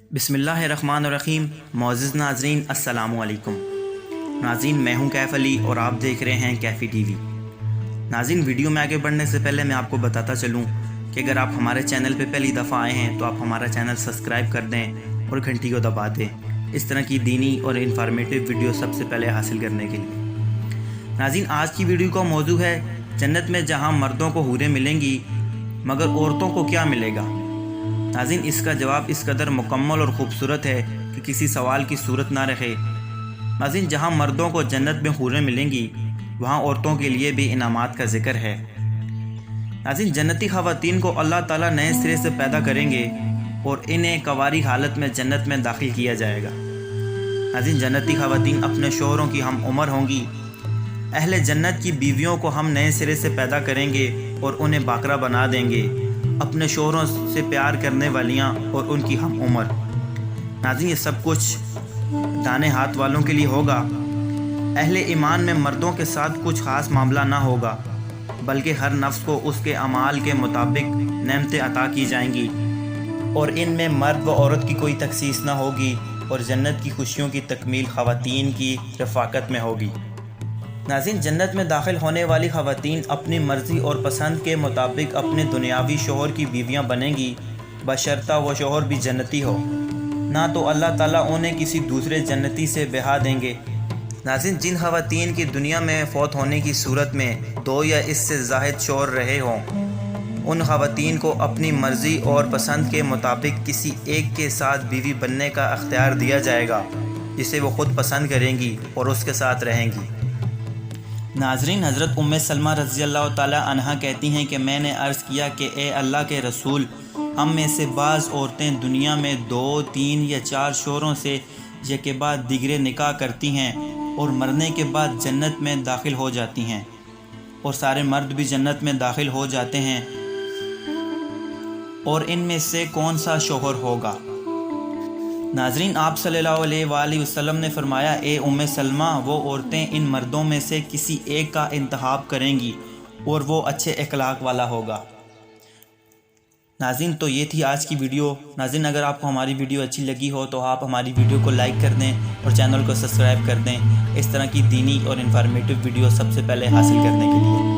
बिस्मिल्लाहिर्रहमानिर्रहीम। मोअज़्ज़िज़ नाज़रीन, अस्सलामु अलैकुम। नाज़रीन, मैं हूं कैफ़ अली और आप देख रहे हैं कैफ़ी टीवी। नाज़रीन, वीडियो में आगे बढ़ने से पहले मैं आपको बताता चलूं कि अगर आप हमारे चैनल पे पहली दफ़ा आए हैं तो आप हमारा चैनल सब्सक्राइब कर दें और घंटी को दबा दें, इस तरह की दीनी और इन्फॉर्मेटिव वीडियो सबसे पहले हासिल करने के लिए। नाज़रीन, आज की वीडियो का मौजू है जन्नत में जहाँ मर्दों को हूरें मिलेंगी मगर औरतों को क्या मिलेगा। नाज़रीन, इसका जवाब इस कदर मुकम्मल और ख़ूबसूरत है कि किसी सवाल की सूरत ना रहे। नाज़रीन, जहाँ मर्दों को जन्नत में हूरें मिलेंगी वहाँ औरतों के लिए भी इनामात का ज़िक्र है। नाज़रीन, जन्नती ख़वातीन को अल्लाह ताला नए सिरे से पैदा करेंगे और इन्हें कवारी हालत में जन्नत में दाखिल किया जाएगा। नाज़रीन, जन्नती ख़वातीन अपने शोहरों की हम उम्र होंगी। अहले जन्नत की बीवियों को हम नए सिरे से पैदा करेंगे और उन्हें बाकरा बना देंगे, अपने शोहरों से प्यार करने वालियाँ और उनकी हम उम्र। नाज़रीन, ये सब कुछ दाने हाथ वालों के लिए होगा। अहले ईमान में मर्दों के साथ कुछ ख़ास मामला ना होगा, बल्कि हर नफ्स को उसके अमाल के मुताबिक नेमतें अता की जाएंगी और इनमें मर्द व औरत की कोई तखसीस ना होगी और जन्नत की खुशियों की तकमील ख़वातीन की रफ़ाकत में होगी। नाज़रीन, जन्नत में दाखिल होने वाली ख़वातीन अपनी मर्ज़ी और पसंद के मुताबिक अपने दुनियावी शोहर की बीवियां बनेंगी, बशर्ता वो शोहर भी जन्नती हो, ना तो अल्लाह ताला उन्हें किसी दूसरे जन्नती से ब्याह देंगे। नाज़रीन, जिन ख़वातीन की दुनिया में फ़ौत होने की सूरत में 2 या इससे ज़ायद शोहर रहे हों, उन ख़वातीन को अपनी मर्ज़ी और पसंद के मुताबिक किसी एक के साथ बीवी बनने का अख्तियार दिया जाएगा, जिसे वो ख़ुद पसंद करेंगी और उसके साथ रहेंगी। नाज़रीन, हज़रत उम्मे सलमा रज़ियल्लाहु ताला अन्हा कहती हैं कि मैंने अर्ज़ किया कि ए अल्लाह के रसूल, हम में से बाज़ औरतें दुनिया में 2, 3 या 4 शोहरों से एक के बाद दिगरे निकाह करती हैं और मरने के बाद जन्नत में दाखिल हो जाती हैं और सारे मर्द भी जन्नत में दाखिल हो जाते हैं, और इनमें से कौन सा शोहर होगा। नाज़रीन, आप सल्लल्लाहु अलैहि वसल्लम ने फरमाया, ए उम्मे सलमा, वो औरतें इन मर्दों में से किसी एक का इंतखाब करेंगी और वो अच्छे अखलाक वाला होगा। नाज़रीन, तो ये थी आज की वीडियो। नाज़रीन, अगर आपको हमारी वीडियो अच्छी लगी हो तो आप हमारी वीडियो को लाइक कर दें और चैनल को सब्सक्राइब कर दें, इस तरह की दीनी और इन्फॉर्मेटिव वीडियो सबसे पहले हासिल करने के लिए।